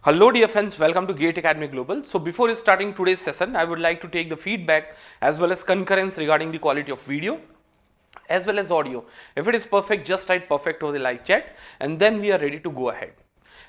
Hello dear friends, welcome to Gate Academy Global. So before starting today's session, I would like to take the feedback as well as concurrence regarding the quality of video as well as audio. If it is perfect, just write perfect over the live chat and then we are ready to go ahead.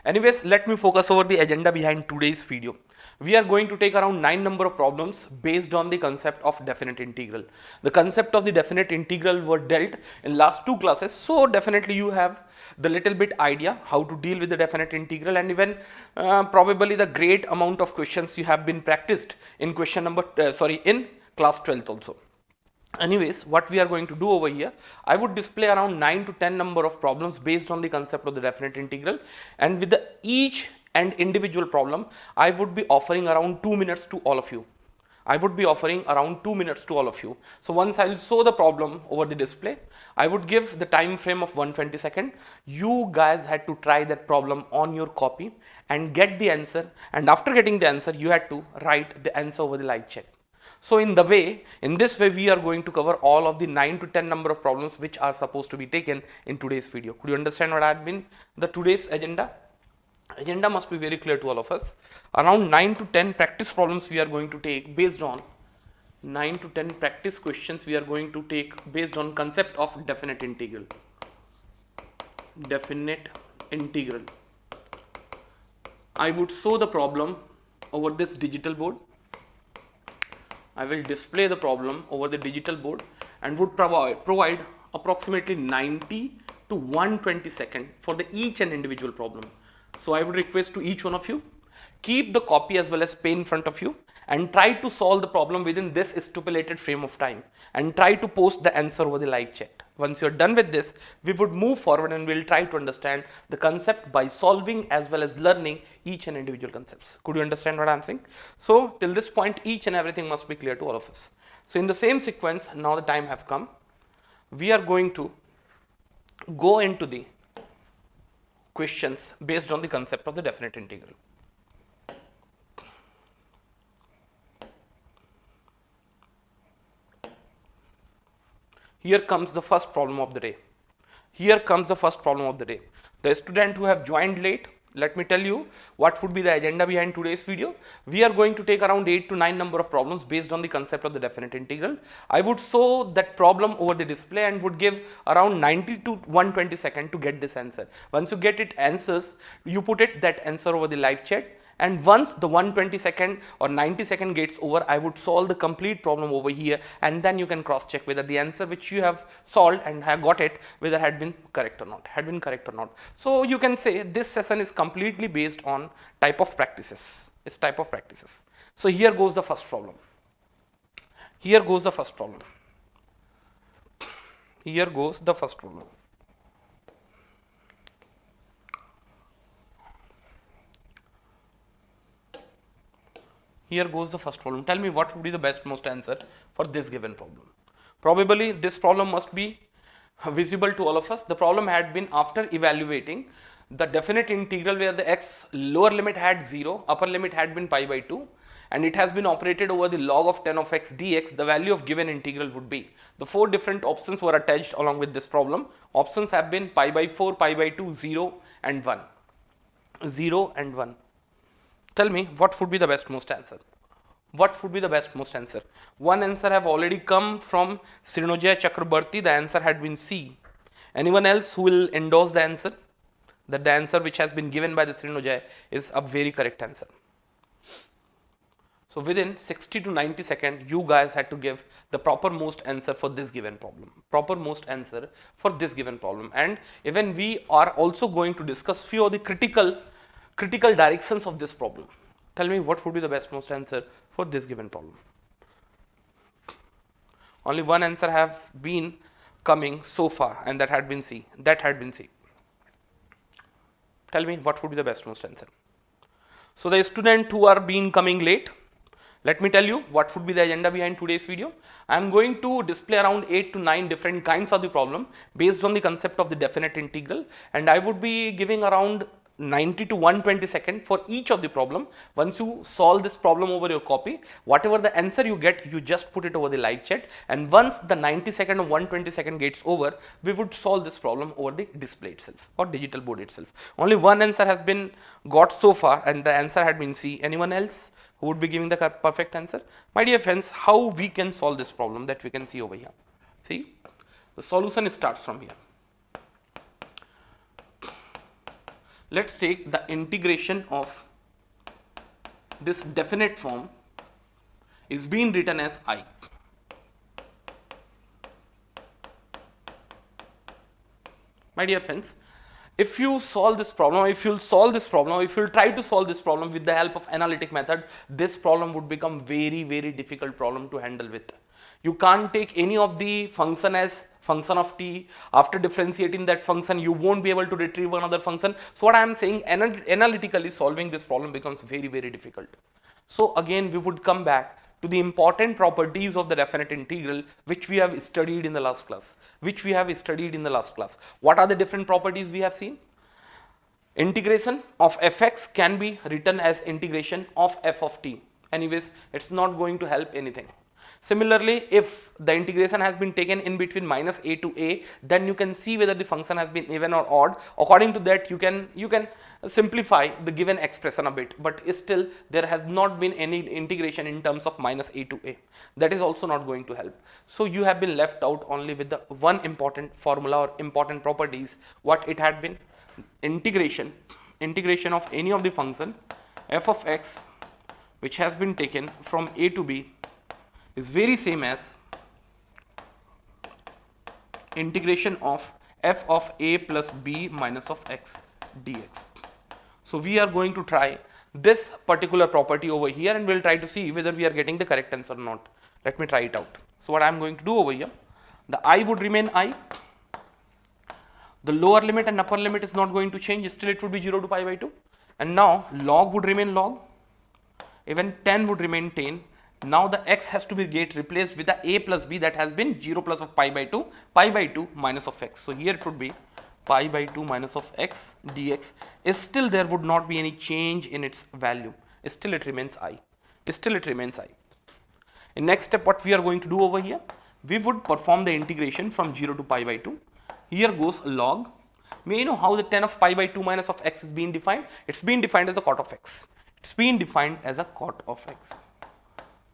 Anyways, let me focus over the agenda behind today's video. We are going to take around 9 number of problems based on the concept of definite integral. The concept of the definite integral were dealt in last two classes, so definitely you have the little bit idea how to deal with the definite integral, and even probably the great amount of questions you have been practiced in question number in class 12th also. Anyways, what we are going to do over here, I would display around 9 to 10 number of problems based on the concept of the definite integral, and with each and individual problem I would be offering around 2 minutes to all of you. I would be offering around 2 minutes to all of you. So once I will show the problem over the display, I would give the time frame of 120 seconds. You guys had to try that problem on your copy and get the answer, and after getting the answer you had to write the answer over the live chat. So in this way we are going to cover all of the 9 to 10 number of problems which are supposed to be taken in today's video. Could you understand what had been the today's agenda? Agenda must be very clear to all of us. Around 9 to 10 practice problems we are going to take based on 9 to 10 practice questions we are going to take based on concept of definite integral. Definite integral. I would show the problem over this digital board. I will display the problem over the digital board and would provide approximately 90 to 120 seconds for the each and individual problem. So I would request to each one of you, keep the copy as well as pen in front of you and try to solve the problem within this stipulated frame of time and try to post the answer over the live chat. Once you are done with this, we would move forward and we will try to understand the concept by solving as well as learning each and individual concepts. Could you understand what I am saying? So till this point, each and everything must be clear to all of us. So in the same sequence, now the time have come. We are going to go into the questions based on the concept of the definite integral. Here comes the first problem of the day. Here comes the first problem of the day. The student who have joined late, let me tell you what would be the agenda behind today's video. We are going to take around 8 to 9 number of problems based on the concept of the definite integral. I would show that problem over the display and would give around 90 to 120 seconds to get this answer. Once you get it answers, you put that answer over the live chat. And once the 120 second or 90 second gets over, I would solve the complete problem over here, and then you can cross check whether the answer which you have solved and have got it, whether had been correct or not, So you can say this session is completely based on type of practices. So here goes the first problem. Here goes the first problem. Here goes the first problem. Here goes the first problem. Tell me what would be the best most answer for this given problem. Probably this problem must be visible to all of us. The problem had been after evaluating the definite integral where the x lower limit had 0, upper limit had been pi by 2, and it has been operated over the log of 10 of x dx. The value of given integral would be, the 4 different options were attached along with this problem. Options have been pi by 4, pi by 2, 0 and 1. 0 and 1. Tell me what would be the best most answer. What would be the best most answer? One answer have already come from Srinojaya Chakrabarti. The answer had been C. Anyone else who will endorse the answer? That the answer which has been given by the Srinojaya is a very correct answer. So within 60 to 90 seconds, you guys had to give the proper most answer for this given problem. Proper most answer for this given problem. And even we are also going to discuss few of the critical directions of this problem. Tell me what would be the best most answer for this given problem. Only one answer have been coming so far, and that had been C. Tell me what would be the best most answer. So the student who are been coming late, let me tell you what would be the agenda behind today's video. I am going to display around 8 to 9 different kinds of the problem based on the concept of the definite integral, and I would be giving around 90 to 120 second for each of the problem. Once you solve this problem over your copy, whatever the answer you get, you just put it over the live chat, and once the 90 second or 120 second gets over, we would solve this problem over the display itself or digital board itself. Only one answer has been got so far, and the answer had been C. Anyone else who would be giving the perfect answer? My dear friends, how we can solve this problem, that we can see over here. See, the solution starts from here. Let's take the integration of this definite form is being written as I. My dear friends, if you solve this problem, if you'll try to solve this problem with the help of analytic method, this problem would become very, very difficult problem to handle with. You can't take any of the function as function of t. After differentiating that function, you won't be able to retrieve another function. So what I am saying, analytically solving this problem becomes very, very difficult. So again, we would come back to the important properties of the definite integral, which we have studied in the last class. What are the different properties we have seen? Integration of fx can be written as integration of f of t. Anyways, it's not going to help anything. Similarly, if the integration has been taken in between minus a to a, then you can see whether the function has been even or odd. According to that, you can simplify the given expression a bit, but still there has not been any integration in terms of minus a to a. That is also not going to help. So you have been left out only with the one important formula or important properties. What it had been? Integration of any of the function f of x, which has been taken from a to b, is very same as integration of f of a plus b minus of x dx. So we are going to try this particular property over here, and we'll try to see whether we are getting the correct answer or not. Let me try it out. So what I am going to do over here, the I would remain I, the lower limit and upper limit is not going to change, still it would be 0 to pi by 2, and now log would remain log, even 10 would remain 10. Now the x has to be get replaced with the a plus b, that has been 0 plus of pi by 2 minus of x. So here it would be pi by 2 minus of x dx. Still there would not be any change in its value, still it remains I. In next step, what we are going to do over here, we would perform the integration from 0 to pi by 2. Here goes log. May you know how the 10 of pi by 2 minus of x is being defined? It's being defined as a cot of x.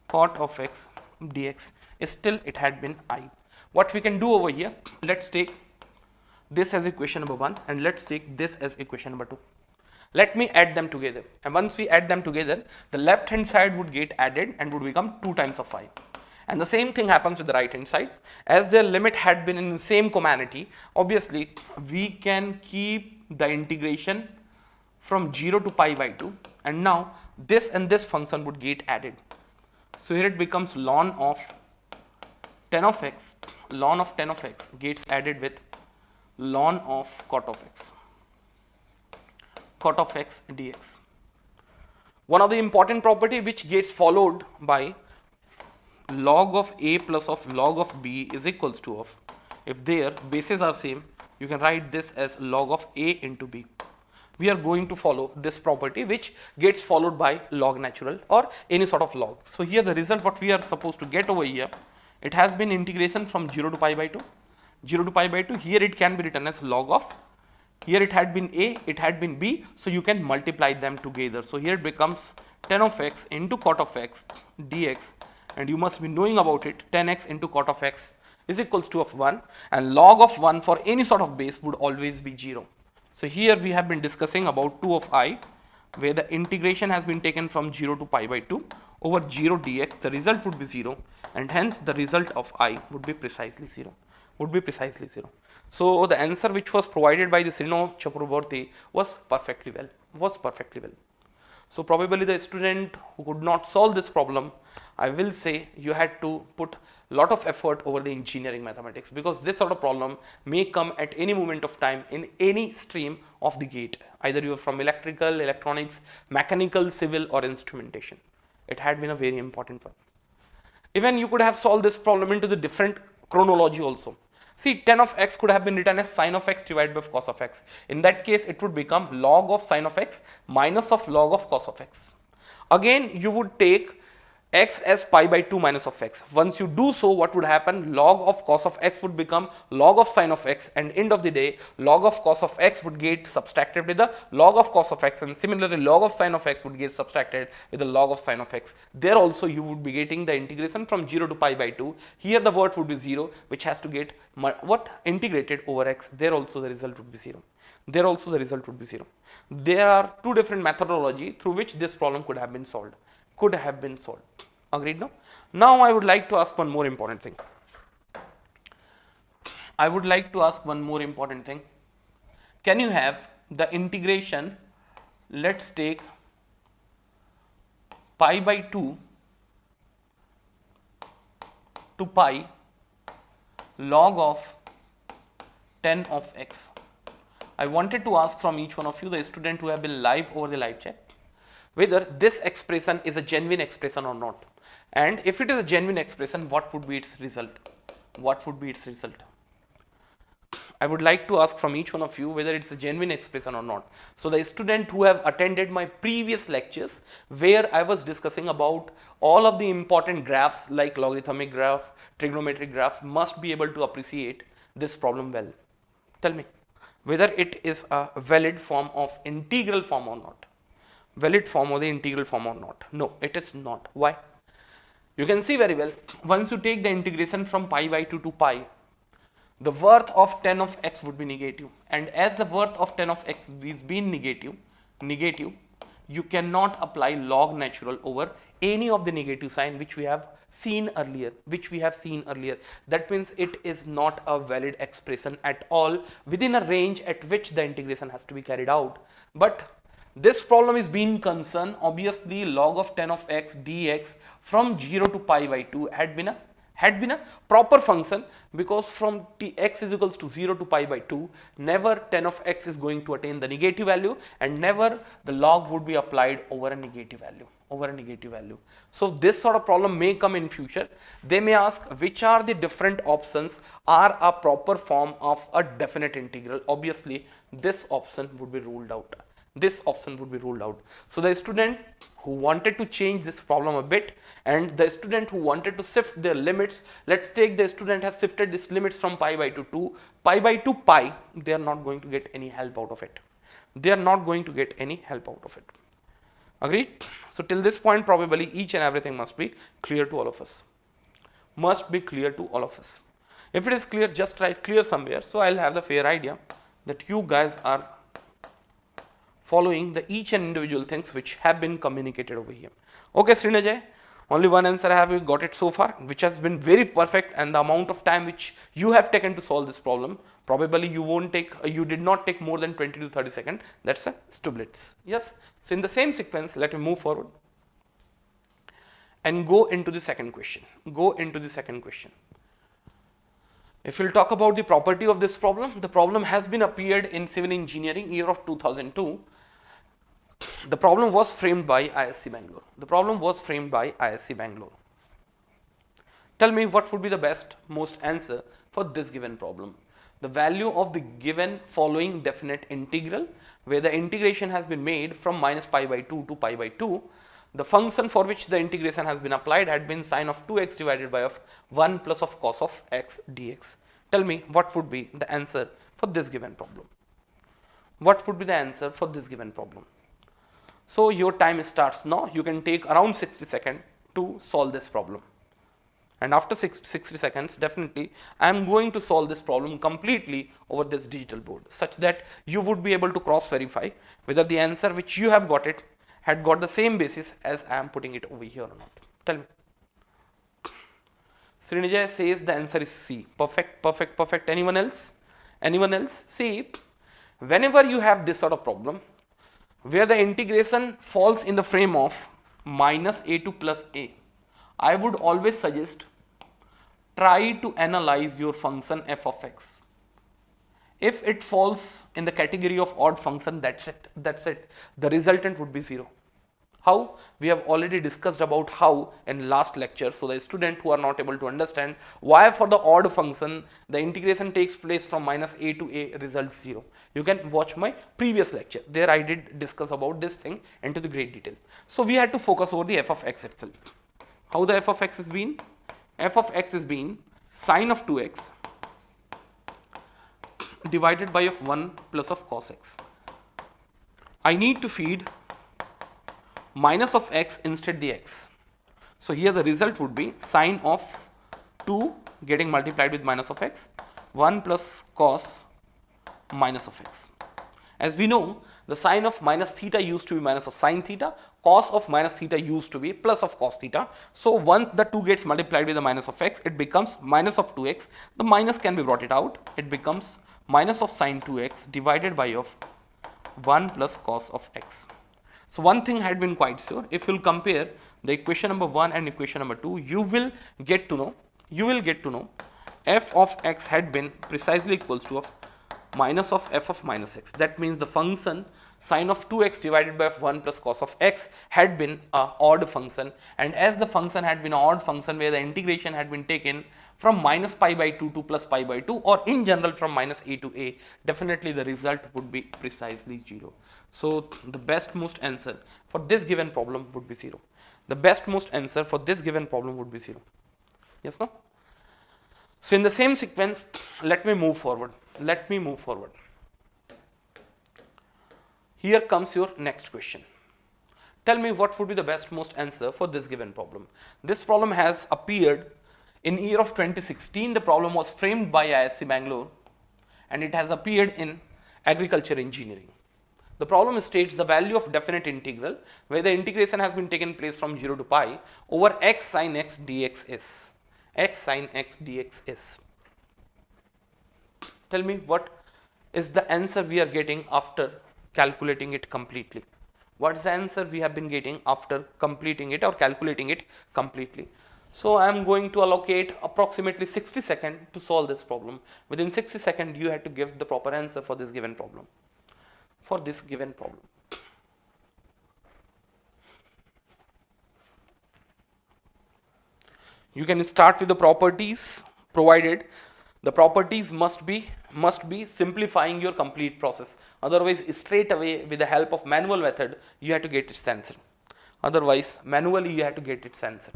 Cot of x dx. Still it had been I. What we can do over here, let's take this as equation number 1 and let's take this as equation number 2. Let me add them together, and once we add them together, the left hand side would get added and would become 2 times of I. And the same thing happens with the right hand side. As their limit had been in the same community, obviously we can keep the integration from 0 to pi by 2, and now this and this function would get added. So here it becomes ln of 10 of x gets added with ln of cot of x dx. One of the important property which gets followed by log of a plus of log of b is equals to of, if their bases are same, you can write this as log of a into b. We are going to follow this property which gets followed by log natural or any sort of log. So here the result what we are supposed to get over here, it has been integration from 0 to pi by 2. Here it can be written as log of, here it had been a, it had been b, so you can multiply them together. So here it becomes 10 of x into cot of x dx, and you must be knowing about it, 10x into cot of x is equals to of 1, and log of 1 for any sort of base would always be 0. So here we have been discussing about 2 of I, where the integration has been taken from 0 to pi by 2 over 0 dx, the result would be 0, and hence the result of I would be precisely 0. So the answer which was provided by the Srino Chakraborty was perfectly well. So probably the student who could not solve this problem, I will say you had to put lot of effort over the engineering mathematics, because this sort of problem may come at any moment of time in any stream of the gate. Either you are from electrical, electronics, mechanical, civil or instrumentation. It had been a very important one. Even you could have solved this problem into the different chronology also. See, 10 of x could have been written as sine of x divided by cos of x. In that case, it would become log of sine of x minus of log of cos of x. Again, you would take x as pi by 2 minus of x. Once you do so, what would happen? Log of cos of x would become log of sine of x, and end of the day, log of cos of x would get subtracted with the log of cos of x, and similarly log of sine of x would get subtracted with the log of sine of x. There also you would be getting the integration from 0 to pi by 2. Here the word would be 0, which has to get integrated over x. There also the result would be 0. There also the result would be 0. There are two different methodology through which this problem could have been solved. Agreed? Now I would like to ask one more important thing. Can you have the integration? Let's take pi by 2 to pi log of 10 of x. I wanted to ask from each one of you, the student who have been live over the live chat, whether this expression is a genuine expression or not, and if it is a genuine expression, what would be its result? I would like to ask from each one of you whether it's a genuine expression or not. So the student who have attended my previous lectures where I was discussing about all of the important graphs like logarithmic graph, trigonometric graph must be able to appreciate this problem well. Tell me whether it is a valid form of integral form or not. No, it is not. Why? You can see very well, once you take the integration from pi by 2 to pi, the worth of 10 of x would be negative, and as the worth of 10 of x is being negative, you cannot apply log natural over any of the negative sign which we have seen earlier. That means it is not a valid expression at all within a range at which the integration has to be carried out. But this problem is being concerned, obviously log of 10 of x dx from 0 to pi by 2 had been a proper function, because from x is equals to 0 to pi by 2, never 10 of x is going to attain the negative value, and never the log would be applied over a negative value. So this sort of problem may come in future. They may ask which are the different options are a proper form of a definite integral. Obviously this option would be ruled out. So the student who wanted to change this problem a bit, and the student who wanted to shift their limits, let's take the student have shifted this limits from pi by 2 to pi, they are not going to get any help out of it. Agreed? So till this point probably each and everything must be clear to all of us. If it is clear, just write clear somewhere, so I'll have the fair idea that you guys are following the each and individual things which have been communicated over here. Okay, Srinajay, only one answer have you got it so far, which has been very perfect, and the amount of time which you have taken to solve this problem, probably you did not take more than 20 to 30 seconds. That's a stublets. Yes. So in the same sequence, let me move forward and go into the second question. If we'll talk about the property of this problem, the problem has been appeared in civil engineering year of 2002. The problem was framed by ISC Bangalore. Tell me what would be the most answer for this given problem. The value of the given following definite integral, where the integration has been made from minus pi by 2 to pi by 2. The function for which the integration has been applied had been sine of 2x divided by 1 plus of cos of x dx. Tell me what would be the answer for this given problem. So your time starts now. You can take around 60 seconds to solve this problem. And after 60 seconds, definitely I am going to solve this problem completely over this digital board, such that you would be able to cross verify whether the answer which you have got it had got the same basis as I am putting it over here or not. Tell me. Srinijay says the answer is C. Perfect. Anyone else? See, whenever you have this sort of problem where the integration falls in the frame of minus a to plus a, I would always suggest try to analyze your function f of x. If it falls in the category of odd function, that's it. The resultant would be 0. How? We have already discussed about how in last lecture. So the student who are not able to understand why for the odd function the integration takes place from minus a to a results 0. You can watch my previous lecture. There I did discuss about this thing into the great detail. So we had to focus over the f of x itself. How the f of x is been? F of x is been sine of 2x divided by of 1 plus of cos x. I need to feed minus of x instead the x. So here the result would be sine of 2 getting multiplied with minus of x, 1 plus cos minus of x. As we know, the sine of minus theta used to be minus of sine theta, cos of minus theta used to be plus of cos theta. So once the 2 gets multiplied with the minus of x, it becomes minus of 2x. The minus can be brought it out. It becomes minus of sine 2x divided by of 1 plus cos of x. So one thing had been quite sure, if you will compare the equation number 1 and equation number 2, you will get to know f of x had been precisely equals to of minus of f of minus x. That means the function sine of 2x divided by 1 plus cos of x had been a odd function, and as the function had been an odd function where the integration had been taken from minus pi by 2 to plus pi by 2, or in general from minus a to a, definitely the result would be precisely 0. So the best most answer for this given problem would be 0. The best most answer for this given problem would be 0. Yes, no? So in the same sequence, let me move forward. Here comes your next question. Tell me what would be the best most answer for this given problem. This problem has appeared in year of 2016. The problem was framed by ISC Bangalore and it has appeared in agriculture engineering. The problem states the value of definite integral where the integration has been taken place from 0 to pi over x sine x dx is. X sine x dx is. Tell me what is the answer we are getting after calculating it completely. What is the answer we have been getting after completing it or calculating it completely? So I am going to allocate approximately 60 seconds to solve this problem. Within 60 seconds you have to give the proper answer for this given problem. You can start with the properties, provided the properties must be simplifying your complete process. Otherwise, straight away with the help of manual method, you have to get its answer. Otherwise, manually you have to get its answer.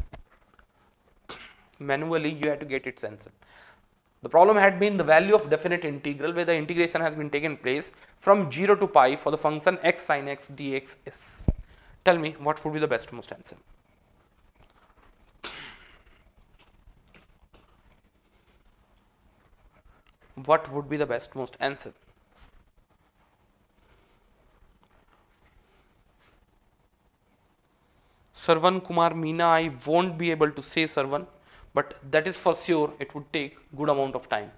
The problem had been the value of definite integral where the integration has been taken place from 0 to pi for the function x sine x dx is. Tell me what would be the best most answer. What would be the best most answer? Sarvan Kumar Meena, I won't be able to say Sarvan, but that is for sure it would take good amount of time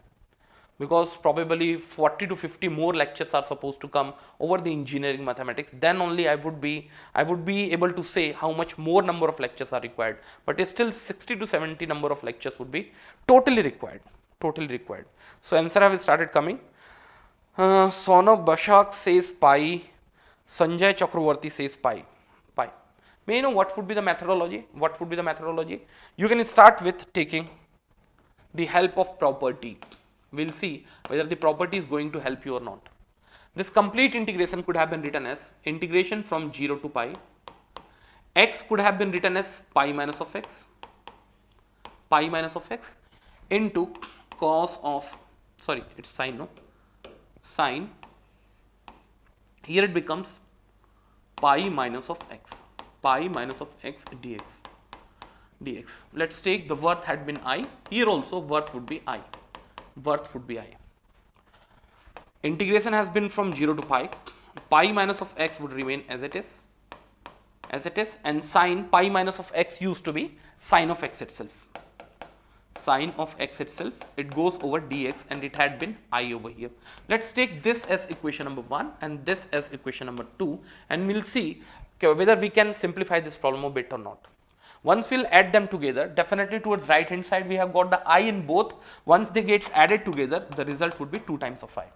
because probably 40 to 50 more lectures are supposed to come over the engineering mathematics. Then only I would be able to say how much more number of lectures are required, but still 60 to 70 number of lectures would be totally required. So answer have started coming. Sonal Bashak says pi, Sanjay Chakravarti says pi. May you know what would be the methodology? You can start with taking the help of property. We'll see whether the property is going to help you or not. This complete integration could have been written as integration from 0 to pi. X could have been written as pi minus of x into cos of, sorry, it's sine, sine. Here it becomes pi minus of x dx. Let's take the worth had been I. Here also worth would be I. Integration has been from 0 to pi. Pi minus of x would remain as it is, and sine pi minus of x used to be sine of x itself. It goes over dx and it had been I over here. Let's take this as equation number 1 and this as equation number 2, and we'll see whether we can simplify this problem a bit or not. Once we'll add them together, definitely towards right hand side we have got the I in both. Once they gets added together, the result would be 2 times of I.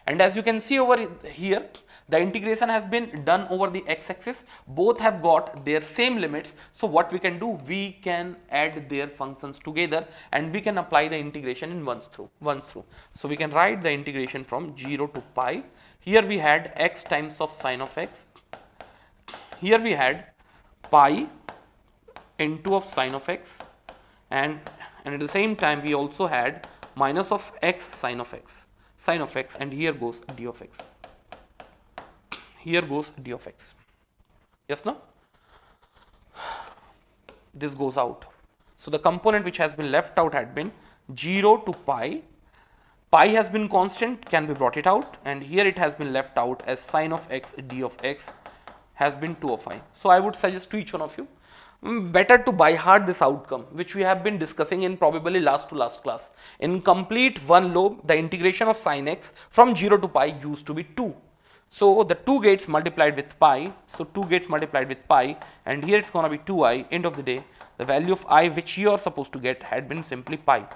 And as you can see over here, the integration has been done over the x-axis. Both have got their same limits. So what we can do, we can add their functions together and we can apply the integration in once through. So we can write the integration from 0 to pi. Here we had x times of sine of x. Here we had pi into of sine of x, and at the same time we also had minus of x sine of x. And here goes d of x. Here goes d of x. Yes, no? This goes out. So the component which has been left out had been 0 to pi. Pi has been constant, can be brought it out, and here it has been left out as sine of x d of x has been 2 of I. So I would suggest to each one of you, better to by heart this outcome which we have been discussing in probably last to last class. In complete one lobe, the integration of sine x from 0 to pi used to be 2. So the 2 gets multiplied with pi, so 2 gets multiplied with pi, and here it's going to be 2i. End of the day, the value of I which you are supposed to get had been simply pi.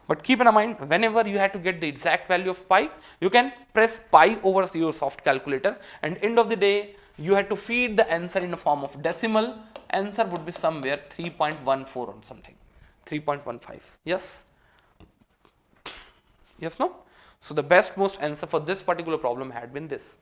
But keep in mind, whenever you had to get the exact value of pi, you can press pi over your soft calculator, and end of the day you had to feed the answer in the form of decimal. Answer would be somewhere 3.14 or something, 3.15. Yes? Yes, no? So the best most answer for this particular problem had been this.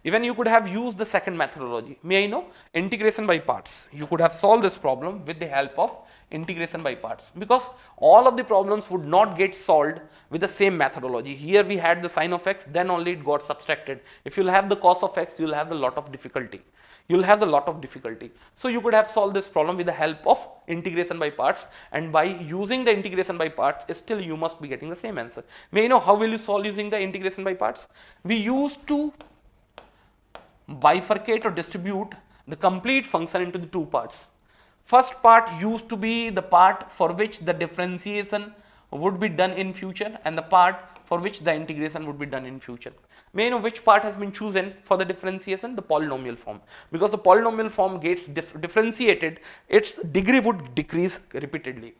Even you could have used the second methodology. May I know? Integration by parts. You could have solved this problem with the help of integration by parts, because all of the problems would not get solved with the same methodology. Here we had the sine of x, then only it got subtracted. If you'll have the cos of x, you'll have a lot of difficulty. So you could have solved this problem with the help of integration by parts, and by using the integration by parts, still you must be getting the same answer. May I know how will you solve using the integration by parts? We used to bifurcate or distribute the complete function into the two parts. First part used to be the part for which the differentiation would be done in future, and the part for which the integration would be done in future. May I know which part has been chosen for the differentiation? The polynomial form. Because the polynomial form gets differentiated, its degree would decrease repeatedly.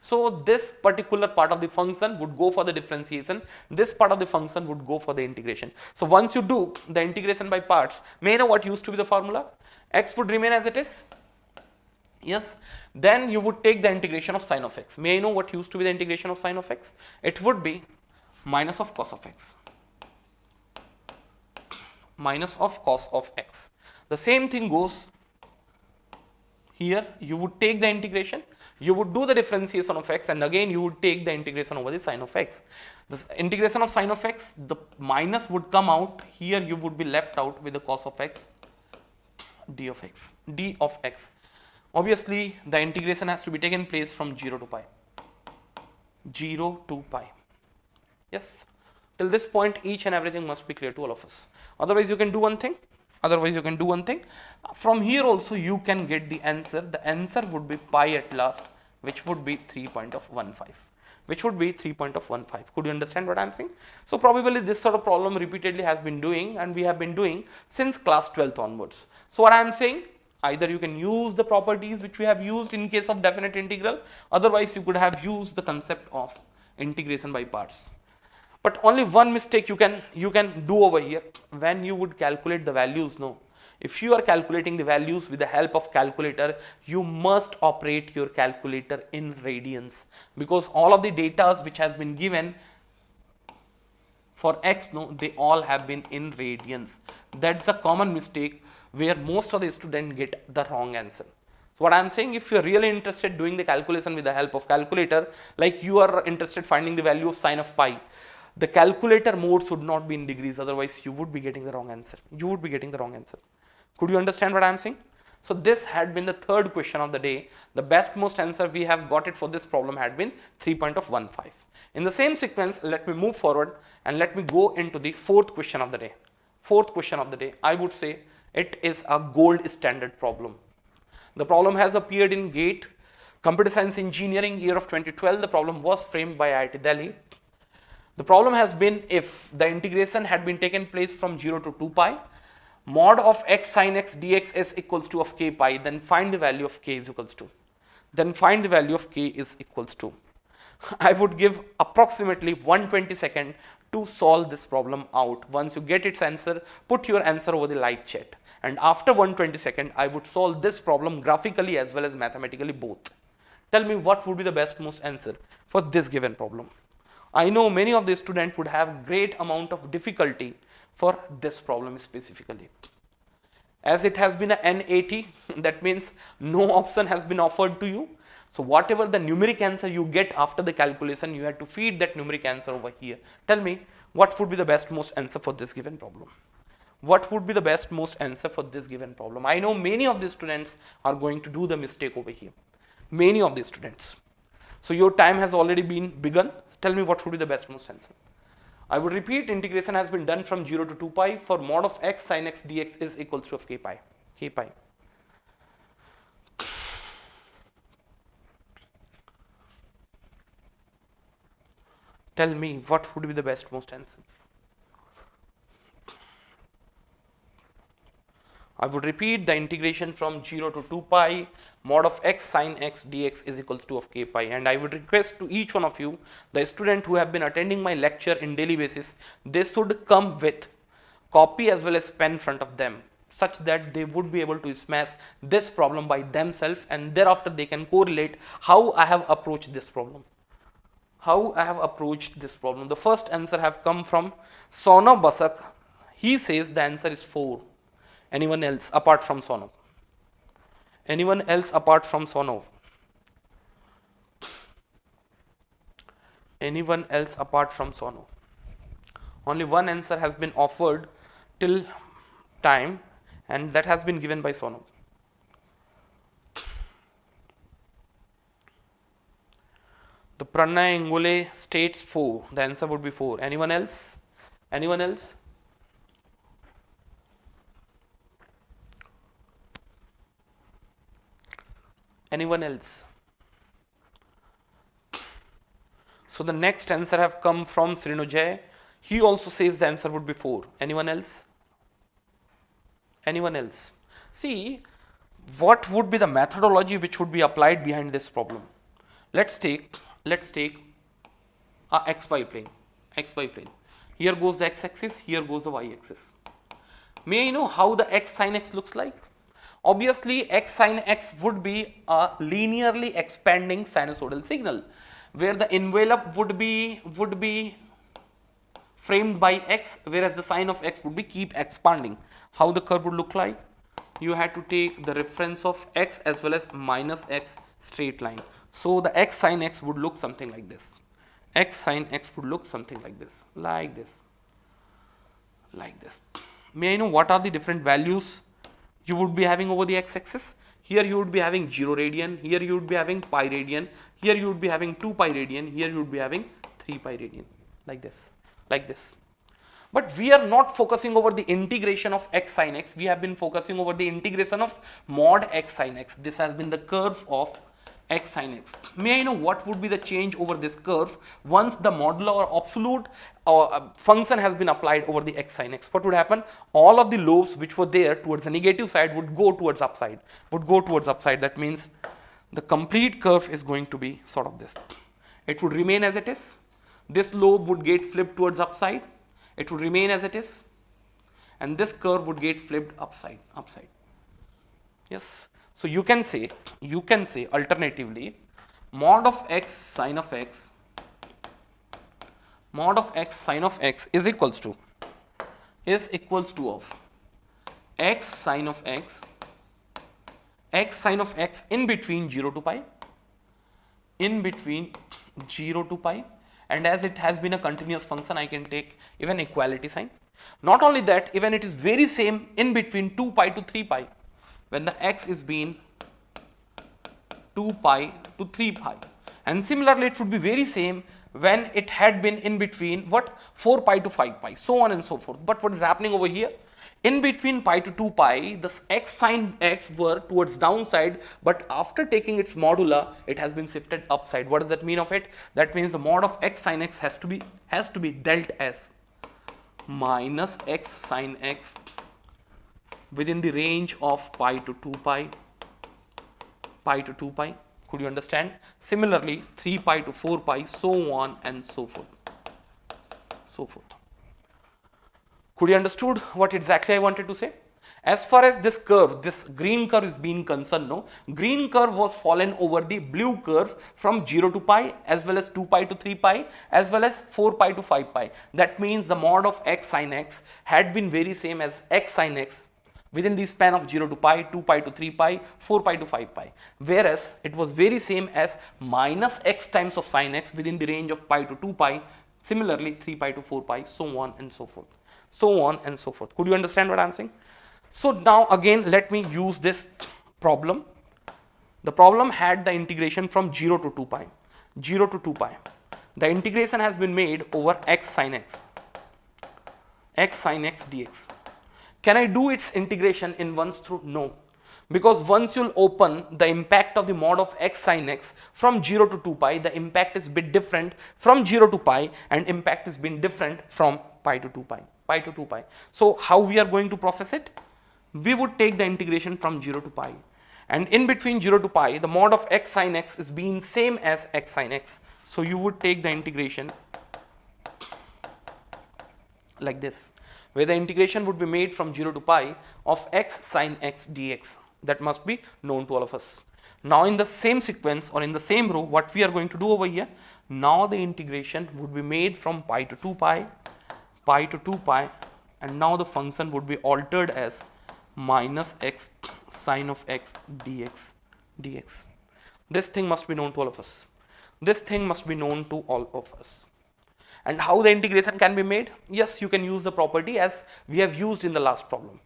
So this particular part of the function would go for the differentiation, this part of the function would go for the integration. So once you do the integration by parts, may I know what used to be the formula? X would remain as it is. Yes, then you would take the integration of sine of x. May I know what used to be the integration of sine of x? It would be minus of cos of x. Minus of cos of x. The same thing goes here. You would take the integration, you would do the differentiation of x, and again you would take the integration over the sine of x. This integration of sine of x, the minus would come out. Here you would be left out with the cos of x, d of x. Obviously, the integration has to be taken place from 0 to pi. Yes. Till this point, each and everything must be clear to all of us. Otherwise, you can do one thing. From here also, you can get the answer. The answer would be pi at last, which would be 3.15. Could you understand what I am saying? So probably this sort of problem repeatedly has been doing, and we have been doing since class 12th onwards. So what I am saying, either you can use the properties which we have used in case of definite integral, otherwise you could have used the concept of integration by parts. But only one mistake you can do over here when you would calculate the values. No, if you are calculating the values with the help of calculator, you must operate your calculator in radians, because all of the data which has been given for x, no, they all have been in radians. That's a common mistake where most of the students get the wrong answer. So what I am saying, if you are really interested doing the calculation with the help of calculator, like you are interested finding the value of sine of pi, the calculator mode should not be in degrees, otherwise you would be getting the wrong answer. Could you understand what I am saying? So this had been the third question of the day. The best most answer we have got it for this problem had been 3.15. In the same sequence, let me move forward and let me go into the fourth question of the day. I would say it is a gold standard problem. The problem has appeared in GATE, Computer Science Engineering, year of 2012. The problem was framed by IIT Delhi. The problem has been, if the integration had been taken place from 0 to 2 pi, mod of x sin x dx is equals to of k pi, then find the value of k is equals to. Then find the value of k is equals to. I would give approximately 120 seconds to solve this problem out. Once you get its answer, put your answer over the live chat. And after 120 seconds, I would solve this problem graphically as well as mathematically both. Tell me what would be the best most answer for this given problem. I know many of the students would have great amount of difficulty for this problem specifically. As it has been a N80, that means no option has been offered to you. So whatever the numeric answer you get after the calculation, you have to feed that numeric answer over here. Tell me what would be the best most answer for this given problem. What would be the best most answer for this given problem? I know many of the students are going to do the mistake over here. Many of the students. So your time has already been begun. Tell me what would be the best most answer. I would repeat, integration has been done from 0 to 2 pi for mod of x sin x dx is equals to of k pi. K pi. Tell me what would be the best most answer. I would repeat, the integration from 0 to 2 pi mod of x sin x dx is equals to of k pi, and I would request to each one of you, the student who have been attending my lecture in daily basis, they should come with copy as well as pen in front of them, such that they would be able to smash this problem by themselves, and thereafter they can correlate how I have approached this problem. How I have approached this problem. The first answer have come from Sonal Basak. He says the answer is 4. Anyone else apart from Sonal? Anyone else apart from Sonal? Anyone else apart from Sonal? Only one answer has been offered till time, and that has been given by Sonal. The Pranay Ingole states 4. The answer would be 4. Anyone else? Anyone else? Anyone else? So the next answer have come from Srinujay. He also says the answer would be 4. Anyone else? Anyone else? See, what would be the methodology which would be applied behind this problem? Let's take a xy plane. XY plane. Here goes the x-axis, here goes the y-axis. May I know how the x sin x looks like? Obviously, x sin x would be a linearly expanding sinusoidal signal, where the envelope would be framed by x, whereas the sine of x would be keep expanding. How the curve would look like? You had to take the reference of x as well as minus x straight line. So the x sin x would look something like this. X sin x would look something like this, like this, like this. May I know what are the different values you would be having over the x-axis? Here you would be having 0 radian, here you would be having pi radian, here you would be having 2 pi radian, here you would be having 3 pi radian, like this, like this. But we are not focusing over the integration of x sin x, we have been focusing over the integration of mod x sin x. This has been the curve of x sin x. May I know what would be the change over this curve once the modular or absolute function has been applied over the x sin x? What would happen? All of the lobes which were there towards the negative side would go towards upside, That means the complete curve is going to be sort of this. It would remain as it is. This lobe would get flipped towards upside. It would remain as it is. And this curve would get flipped upside. Yes. So you can say alternatively, mod of x sin of x is equals to of x sin of x in between 0 to pi, and as it has been a continuous function, I can take even equality sign. Not only that, even it is very same in between 2 pi to 3 pi. When the x is being 2 pi to 3 pi, and similarly it would be very same when it had been in between 4 pi to 5 pi, so on and so forth. But what is happening over here? In between pi to 2 pi, the x sin x were towards downside, but after taking its modular, it has been shifted upside. What does that mean of it? That means the mod of x sin x has to be dealt as minus x sin x within the range of pi to 2 pi, pi to 2 pi. Could you understand? Similarly, 3 pi to 4 pi, so on and so forth. So forth. Could you understood what exactly I wanted to say? As far as this curve, this green curve is being concerned, no, green curve was fallen over the blue curve from 0 to pi, as well as 2 pi to 3 pi, as well as 4 pi to 5 pi. That means the mod of x sin x had been very same as x sin x within the span of 0 to pi, 2 pi to 3 pi, 4 pi to 5 pi, whereas it was very same as minus x times of sin x within the range of pi to 2 pi, similarly 3 pi to 4 pi, so on and so forth. So on and so forth. Could you understand what I am saying? So now again let me use this problem. The problem had the integration from 0 to 2 pi. 0 to 2 pi. The integration has been made over x sin x. X sin x dx. Can I do its integration in once through? No. Because once you'll open the impact of the mod of x sin x from 0 to 2 pi, the impact is bit different from 0 to pi, and impact is been different from pi to 2 pi. Pi to 2 pi. So how we are going to process it? We would take the integration from 0 to pi, and in between 0 to pi the mod of x sin x is being same as x sin x. So you would take the integration like this, where the integration would be made from 0 to pi of x sin x dx. That must be known to all of us. Now in the same sequence or in the same row, what we are going to do over here, now the integration would be made from pi to 2 pi, pi to 2 pi, and now the function would be altered as minus x sine of x dx dx. This thing must be known to all of us. This thing must be known to all of us. And how the integration can be made? Yes, you can use the property as we have used in the last problem.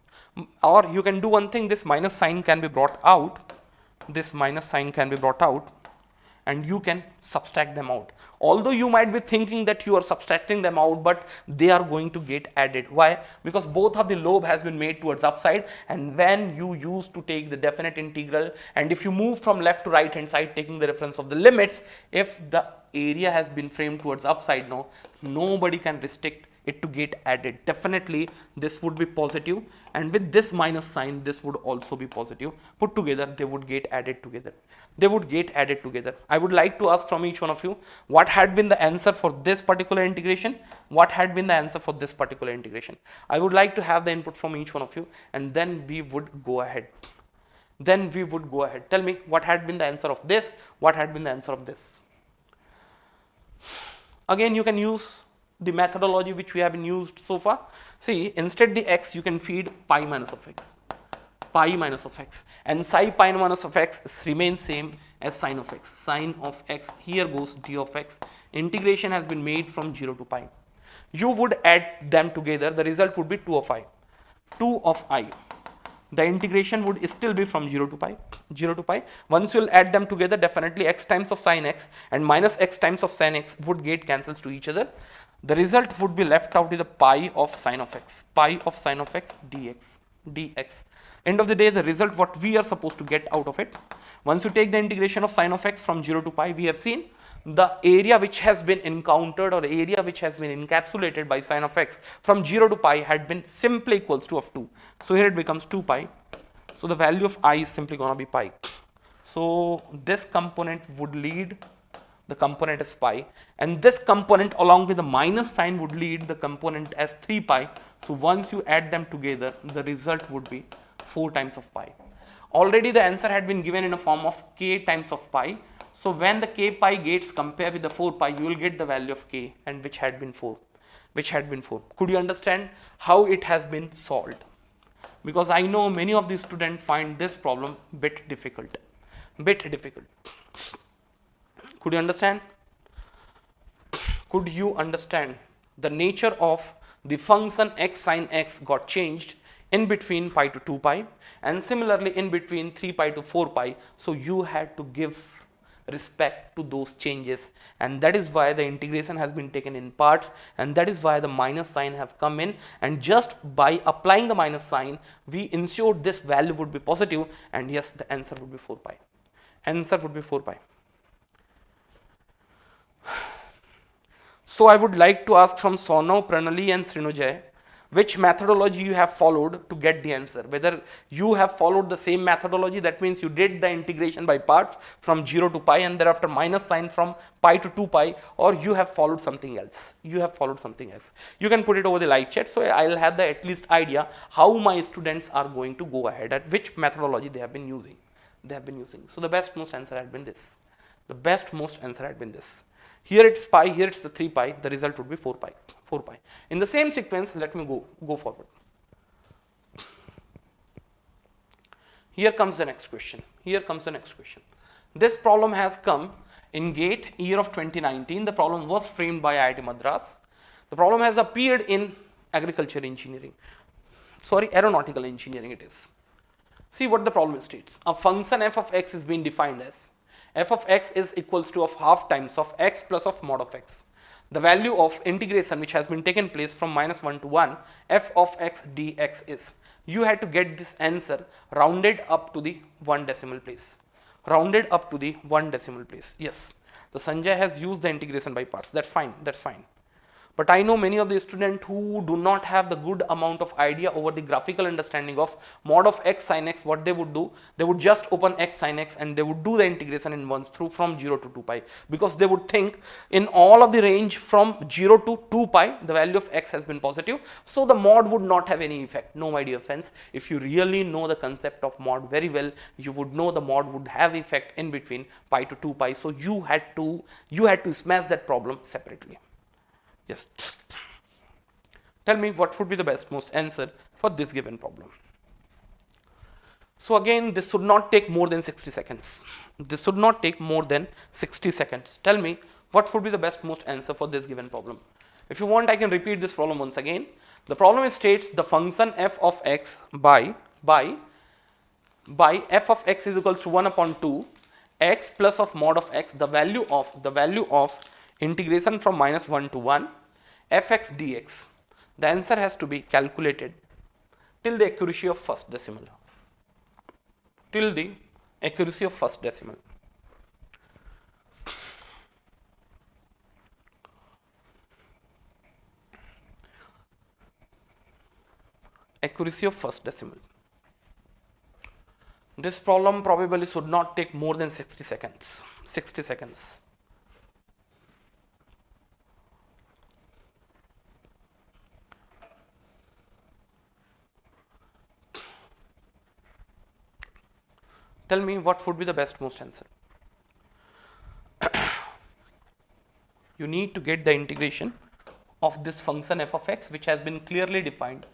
Or you can do one thing, this minus sign can be brought out. This minus sign can be brought out, and you can subtract them out. Although you might be thinking that you are subtracting them out, but they are going to get added. Why? Because both of the lobe has been made towards upside, and when you used to take the definite integral, and if you move from left to right hand side taking the reference of the limits, if the area has been framed towards upside, now nobody can restrict it to get added. Definitely this would be positive, and with this minus sign this would also be positive. Put together they would get added together. They would get added together. I would like to ask from each one of you, what had been the answer for this particular integration? What had been the answer for this particular integration? I would like to have the input from each one of you, and then we would go ahead. Then we would go ahead. Tell me what had been the answer of this, what had been the answer of this. Again you can use the methodology which we have been used so far. See, instead the x you can feed pi minus of x, pi minus of x, and psi pi minus of x remains same as sine of x. Sine of x, here goes d of x. Integration has been made from 0 to pi. You would add them together, the result would be 2 of I. 2 of I. The integration would still be from 0 to pi, 0 to pi. Once you'll add them together, definitely x times of sine x and minus x times of sine x would get cancels to each other. The result would be left out with the pi of sine of x, pi of sine of x dx, dx. End of the day, the result what we are supposed to get out of it. Once you take the integration of sine of x from 0 to pi, we have seen the area which has been encountered or area which has been encapsulated by sine of x from 0 to pi had been simply equals to of 2. So here it becomes 2 pi. So the value of I is simply going to be pi. So this component would lead, the component is pi, and this component along with the minus sign would lead the component as 3 pi. So once you add them together, the result would be 4 times of pi. Already the answer had been given in a form of k times of pi. So when the k pi gets compared with the 4 pi, you will get the value of k, and which had been 4, which had been 4. Could you understand how it has been solved? Because I know many of the students find this problem bit difficult, bit difficult. Could you understand? Could you understand the nature of the function x sin x got changed in between pi to 2 pi, and similarly in between 3 pi to 4 pi. So you had to give respect to those changes, and that is why the integration has been taken in parts, and that is why the minus sign have come in, and just by applying the minus sign we ensured this value would be positive, and yes, the answer would be 4 pi. Answer would be 4 pi. So I would like to ask from Sonal, Pranali and Srinujay, which methodology you have followed to get the answer. Whether you have followed the same methodology, that means you did the integration by parts from 0 to pi and thereafter minus sign from pi to 2 pi, or you have followed something else. You can put it over the live chat, so I'll have the at least idea how my students are going to go ahead, at which methodology they have been using. So the best most answer had been this. Here it's pi, here it's the 3 pi, the result would be 4 pi. In the same sequence, let me go forward. Here comes the next question. This problem has come in GATE year of 2019. The problem was framed by IIT Madras. The problem has appeared in aeronautical engineering it is. See what the problem states. A function f of x is being defined as f of x is equals to of half times of x plus of mod of x. The value of integration which has been taken place from -1 to 1 f of x dx is. You had to get this answer rounded up to the 1 decimal place. Yes, the Sanjay has used the integration by parts. That's fine. But I know many of the students who do not have the good amount of idea over the graphical understanding of mod of x sin x. What they would do, they would just open x sin x and they would do the integration in ones through from 0 to 2 pi, because they would think in all of the range from 0 to 2 pi the value of x has been positive, so the mod would not have any effect. No, my dear friends, if you really know the concept of mod very well, you would know the mod would have effect in between pi to 2 pi, so you had to smash that problem separately. Yes. Tell me what would be the best most answer for this given problem. So again, this should not take more than 60 seconds. Tell me what would be the best most answer for this given problem. If you want, I can repeat this problem once again. The problem states the function f of x by f of x is equals to 1 upon 2 x plus of mod of x, the value of integration from -1 to 1 fx dx. The answer has to be calculated till the accuracy of first decimal. This problem probably should not take more than 60 seconds. Tell me what would be the best most answer. You need to get the integration of this function f of x, which has been clearly defined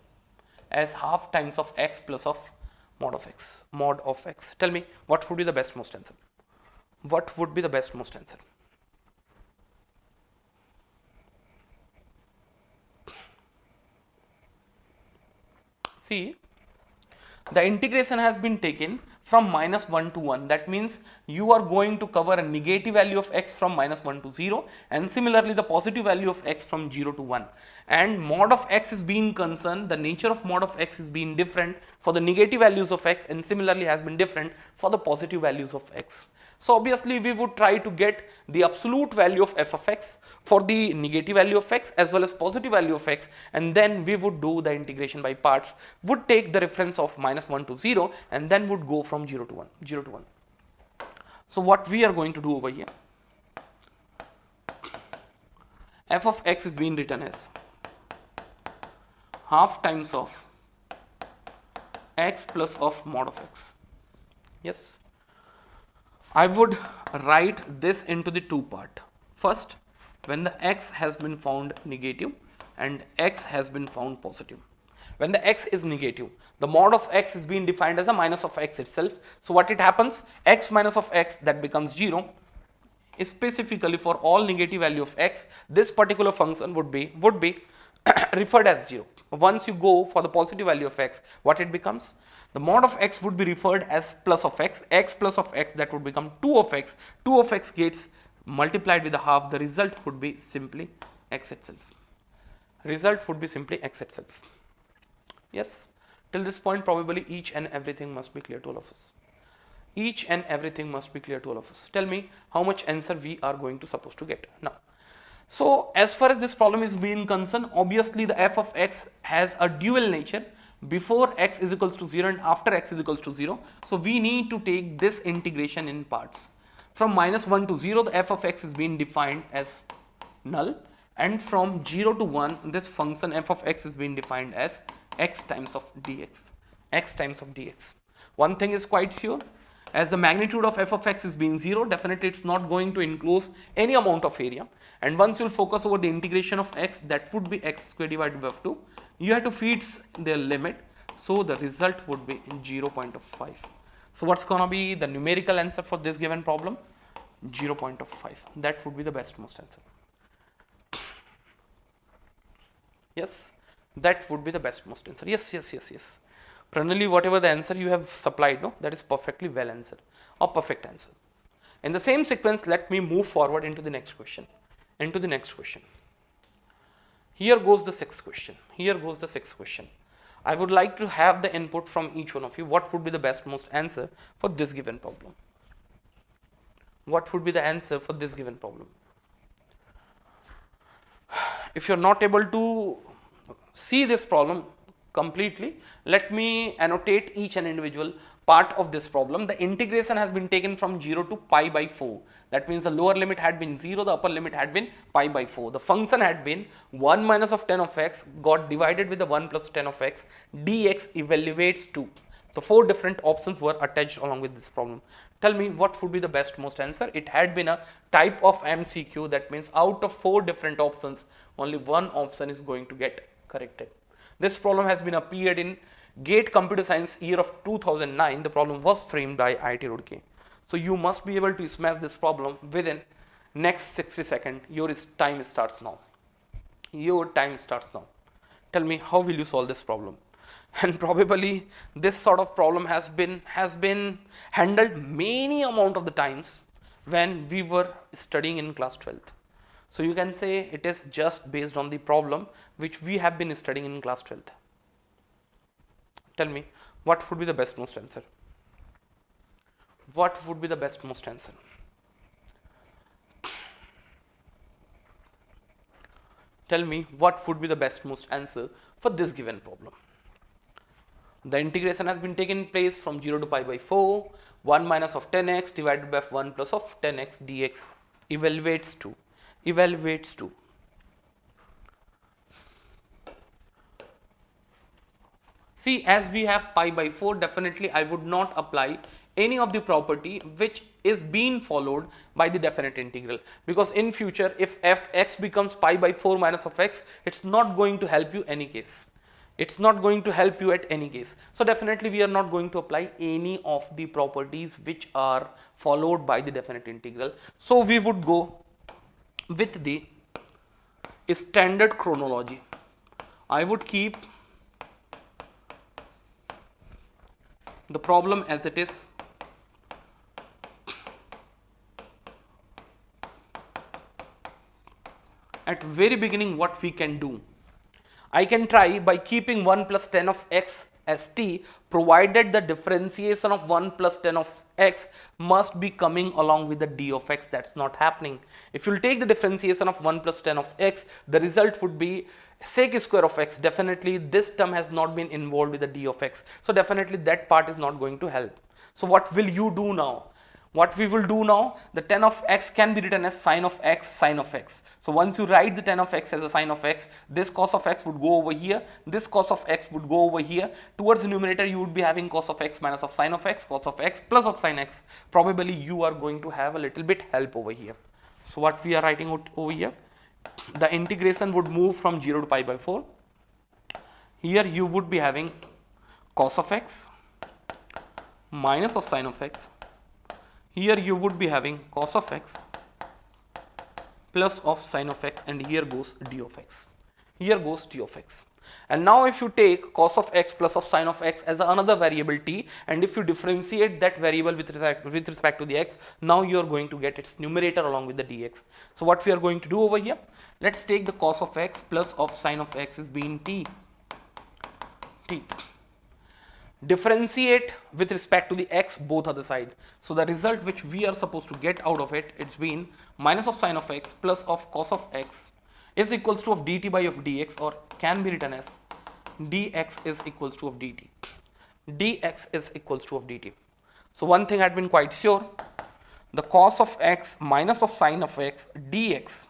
as half times of x plus of mod of x. Tell me what would be the best most answer. See, the integration has been taken from -1 to 1. That means you are going to cover a negative value of x from -1 to 0, and similarly the positive value of x from 0 to 1. And mod of x is being concerned, the nature of mod of x is being different for the negative values of x, and similarly has been different for the positive values of x. So obviously we would try to get the absolute value of f of x for the negative value of x as well as positive value of x, and then we would do the integration by parts, would take the reference of -1 to 0 and then would go from 0 to 1. So what we are going to do over here, f of x is being written as half times of x plus of mod of x. Yes. I would write this into the two part. First, when the x has been found negative and x has been found positive. When the x is negative, the mod of x is being defined as a minus of x itself. So what it happens, x minus of x, that becomes 0. Specifically for all negative value of x, this particular function would be referred as 0. Once you go for the positive value of x, what it becomes? The mod of x would be referred as plus of x plus of x, that would become 2 of x. 2 of x gets multiplied with a half, the result would be simply x itself. Yes, till this point probably each and everything must be clear to all of us. Tell me how much answer we are going to supposed to get. Now, So as far as this problem is being concerned, obviously the f of x has a dual nature, before x is equals to 0 and after x is equals to 0. So we need to take this integration in parts. From -1 to 0, the f of x is being defined as null, and from 0 to 1, this function f of x is being defined as x times of dx, x times of dx. One thing is quite sure, as the magnitude of f of x is being 0, definitely it's not going to enclose any amount of area, and once you'll focus over the integration of x, that would be x square divided by f2. You have to feed their limit, so the result would be 0.5. So what's gonna be the numerical answer for this given problem? 0.5. That would be the best most answer. Yes, that would be the best most answer. Yes. Pranali, whatever the answer you have supplied, no, that is perfectly well answered or perfect answer. In the same sequence, let me move forward into the next question. Here goes the sixth question. I would like to have the input from each one of you. What would be the best most answer for this given problem? What would be the answer for this given problem? If you're not able to see this problem completely, let me annotate each and individual part of this problem. The integration has been taken from 0 to pi by 4. That means the lower limit had been 0, the upper limit had been pi by 4. The function had been 1 minus of 10 of x got divided with the 1 plus 10 of x, dx evaluates to. The 4 different options were attached along with this problem. Tell me what would be the best most answer. It had been a type of MCQ, that means out of 4 different options, only one option is going to get corrected. This problem has been appeared in GATE Computer Science year of 2009. The problem was framed by IIT Roorkee. So you must be able to smash this problem within next 60 seconds. Your time starts now. Tell me, how will you solve this problem? And probably this sort of problem has been handled many amount of the times when we were studying in class 12th. So you can say it is just based on the problem which we have been studying in class 12th. Tell me, what would be the best most answer? What would be the best most answer? Tell me, what would be the best most answer for this given problem? The integration has been taken place from 0 to pi by 4, 1 minus of 10x divided by 1 plus of 10x dx evaluates to. See, as we have pi by 4, definitely I would not apply any of the property which is being followed by the definite integral, because in future if x becomes pi by 4 minus of x, it's not going to help you any case. So definitely we are not going to apply any of the properties which are followed by the definite integral. So we would go with the standard chronology. I would keep the problem as it is. At very beginning, what we can do, I can try by keeping 1 plus 10 of x as t, provided the differentiation of 1 plus 10 of x must be coming along with the d of x. That's not happening. If you'll take the differentiation of 1 plus 10 of x, the result would be sec square of x. Definitely this term has not been involved with the d of x. So definitely that part is not going to help. So what will you do now? What we will do now, the 10 of x can be written as sine of x. So once you write the 10 of x as a sine of x, this cos of x would go over here, this cos of x would go over here. Towards the numerator you would be having cos of x minus of sine of x, cos of x plus of sine x. Probably you are going to have a little bit help over here. So what we are writing out over here, the integration would move from 0 to pi by 4. Here you would be having cos of x minus of sine of x. Here you would be having cos of x plus of sine of x, and here goes d of x. And now if you take cos of x plus of sine of x as another variable t, and if you differentiate that variable with respect to the x, now you are going to get its numerator along with the dx. So what we are going to do over here, let's take the cos of x plus of sine of x is being t. differentiate with respect to the x both other side. So the result which we are supposed to get out of it, it's been minus of sine of x plus of cos of x is equals to of dt by of dx, or can be written as dx is equals to of dt. Dx is equals to of dt. So one thing had been quite sure, the cos of x minus of sine of x dx,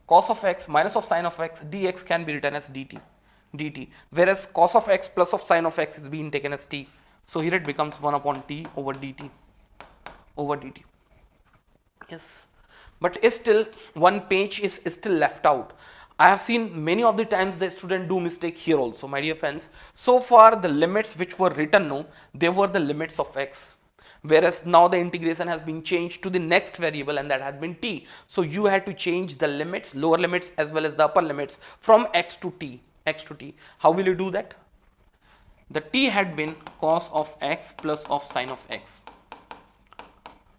cos of x minus of sine of x dx can be written as dt, whereas cos of x plus of sine of x is being taken as t. So here it becomes 1 upon t over dt. Yes, but still one page is still left out. I have seen many of the times the student do mistake here also, my dear friends. So far the limits which were written, no, they were the limits of x, whereas now the integration has been changed to the next variable, and that had been t. So you had to change the limits, lower limits as well as the upper limits from x to t. How will you do that? The t had been cos of x plus of sine of x.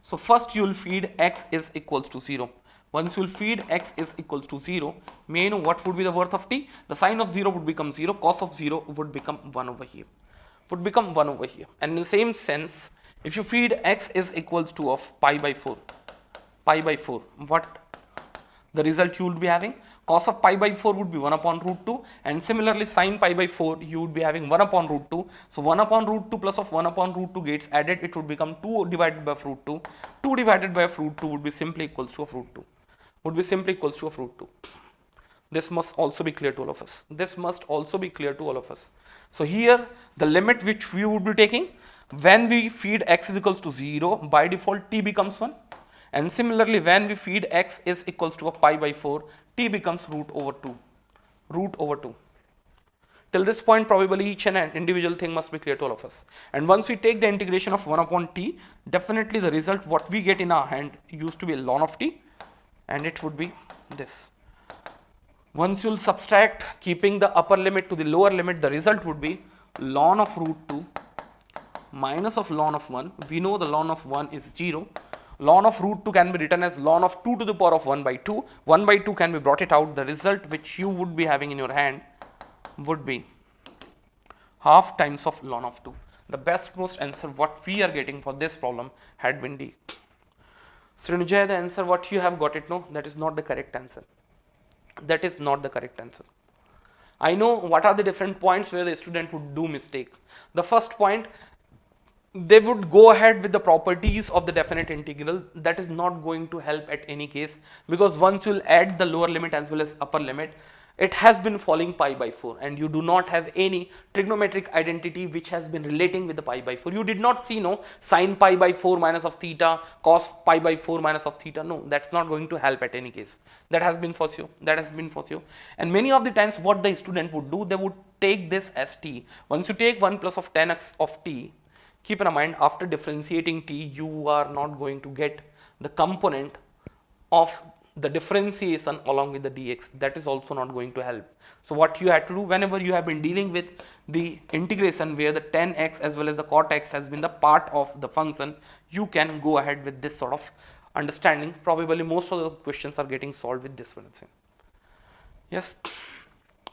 So first you will feed x is equals to 0. Once you will feed x is equals to 0, may you know what would be the worth of t? The sine of 0 would become 0, cos of 0 would become 1 over here. And in the same sense, if you feed x is equals to of pi by 4, what the result you would be having? Cos of pi by 4 would be 1 upon root 2, and similarly sin pi by 4 you would be having 1 upon root 2. So 1 upon root 2 plus of 1 upon root 2 gets added, it would become 2 divided by root 2. 2 divided by root 2 would be simply equals to of root 2. This must also be clear to all of us. So here the limit which we would be taking, when we feed x is equals to 0, by default t becomes 1. And similarly, when we feed x is equals to a pi by 4, t becomes root over 2. Till this point, probably each and an individual thing must be clear to all of us. And once we take the integration of 1 upon t, definitely the result what we get in our hand used to be ln of t, and it would be this. Once you'll subtract, keeping the upper limit to the lower limit, the result would be ln of root 2 minus of ln of 1. We know the ln of 1 is 0. Ln of root 2 can be written as ln of 2 to the power of 1 by 2. 1 by 2 can be brought it out. The result which you would be having in your hand would be half times of ln of 2. The best most answer what we are getting for this problem had been D. Srinujay, the answer what you have got it, no, that is not the correct answer. I know what are the different points where the student would do mistake. The first point, they would go ahead with the properties of the definite integral. That is not going to help at any case, because once you will add the lower limit as well as upper limit, it has been falling pi by 4, and you do not have any trigonometric identity which has been relating with the pi by 4. You did not see no sine pi by 4 minus of theta, cos pi by 4 minus of theta. No, that's not going to help at any case. That has been for you. And many of the times what the student would do, they would take this as t. Once you take 1 plus of 10x of t, keep in mind after differentiating t, you are not going to get the component of the differentiation along with the dx. That is also not going to help. So what you have to do, whenever you have been dealing with the integration where the 10x as well as the cot x has been the part of the function, you can go ahead with this sort of understanding. Probably most of the questions are getting solved with this one. Yes.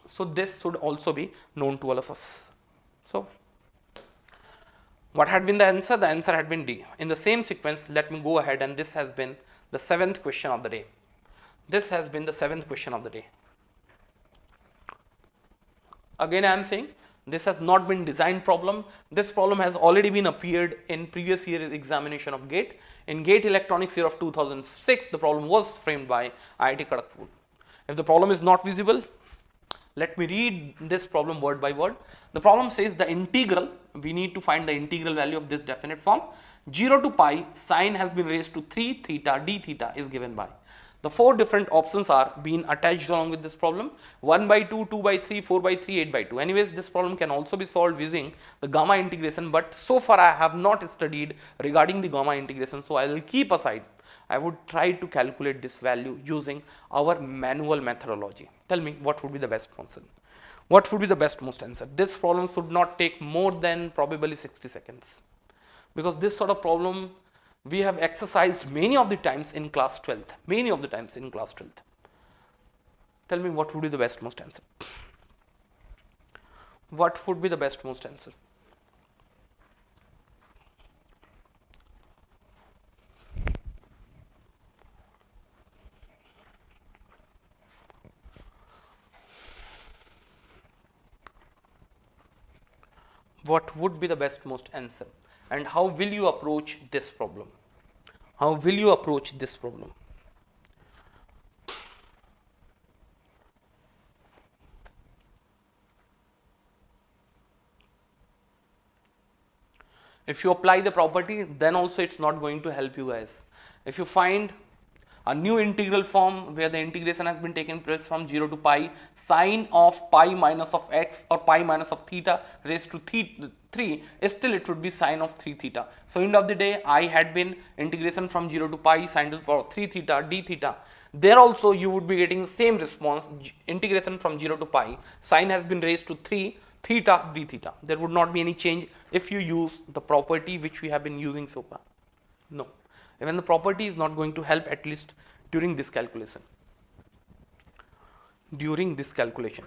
So this should also be known to all of us. So what had been the answer? The answer had been D. In the same sequence, let me go ahead, and this has been the 7th question of the day. Again, I am saying this has not been designed problem. This problem has already been appeared in previous year's examination of GATE. In GATE Electronics year of 2006, the problem was framed by IIT Kharagpur. If the problem is not visible, let me read this problem word by word. The problem says the integral, we need to find the integral value of this definite form. 0 to pi, sine has been raised to 3 theta, d theta is given by. The 4 different options are being attached along with this problem. 1 by 2, 2 by 3, 4 by 3, 8 by 2. Anyways, this problem can also be solved using the gamma integration, but so far I have not studied regarding the gamma integration, so I will keep aside. I would try to calculate this value using our manual methodology. Tell me what would be the best answer. This problem should not take more than probably 60 seconds, because this sort of problem we have exercised many of the times in class 12th. Tell me what would be the best, most answer. What would be the best, most answer? what would be the best most answer, and how will you approach this problem? How will you approach this problem? If you apply the property, then also it's not going to help you guys. If you find a new integral form where the integration has been taken place from 0 to pi, sine of pi minus of x or pi minus of theta raised to 3, still it would be sine of 3 theta. So end of the day, I had been integration from 0 to pi sine to the power of 3 theta d theta. There also you would be getting the same response, integration from 0 to pi, sine has been raised to 3 theta d theta. There would not be any change if you use the property which we have been using so far. No. Even the property is not going to help, at least during this calculation. During this calculation.